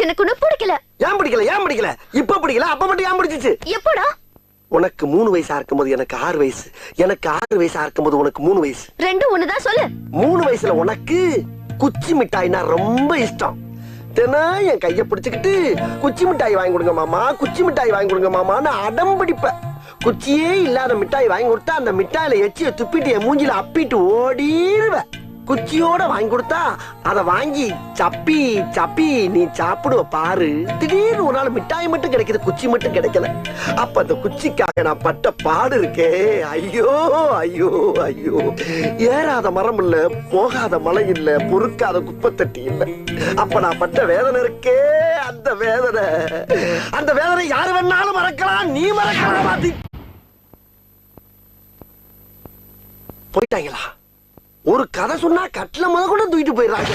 எனக்கு ஒண்ணு பிடிக்கல. ஏன் பிடிக்கல? இப்ப பிடிக்கல, அப்ப மட்டும் ஏன் பிடிச்சிச்சு? எப்படா? உனக்கு 3 வயசா இருக்கும்போது எனக்கு 6 வயசு, எனக்கு 6 வயசா இருக்கும்போது உனக்கு 3 வயசு. ரெண்டும் ஒண்ணுதான் சொல்லு. 3 வயசுல உனக்கு குச்சி மிட்டாய்னா ரொம்ப இஷ்டம். தினம் என் கைய பிடிச்சுக்கிட்டு குச்சி மிட்டாய் வாங்கி கொடுங்க மாமா, குச்சி மிட்டாய் வாங்கி கொடுங்க மாமான்னு அடம் பிடிப்ப. குச்சியே இல்லாத மிட்டாய் வாங்கி கொடுத்தா அந்த மிட்டாயில எச்சிய துப்பிட்டு என் மூஞ்சில அப்பிட்டு ஓடிடுவ. குச்சியோட வாங்கி கொடுத்தா அத வாங்கி சப்பி சப்பி நீ சாப்பிடுவ பாரு. திடீர்னு ஒரு நாள் மிட்டாய் மட்டும் கிடைக்குது, குச்சி மட்டும் கிடைக்கல. அப்ப அந்த குச்சிக்காக நான் பட்ட பாடு இருக்கே, ஐயோ ஐயோ ஐயோ. ஏறாத மரம் இல்ல, போகாத மலை இல்ல, பொறுக்காத குப்பை தட்டி இல்ல. அப்ப நான் பட்ட வேதனை இருக்கே, அந்த வேதனை யாரு வேணாலும் மறக்கலாம், நீ மறக்கலாம். போயிட்டாங்களா? ஒரு கதை சொன்னா கட்டில முத கூட தூக்கிட்டு போயிடுறாங்க.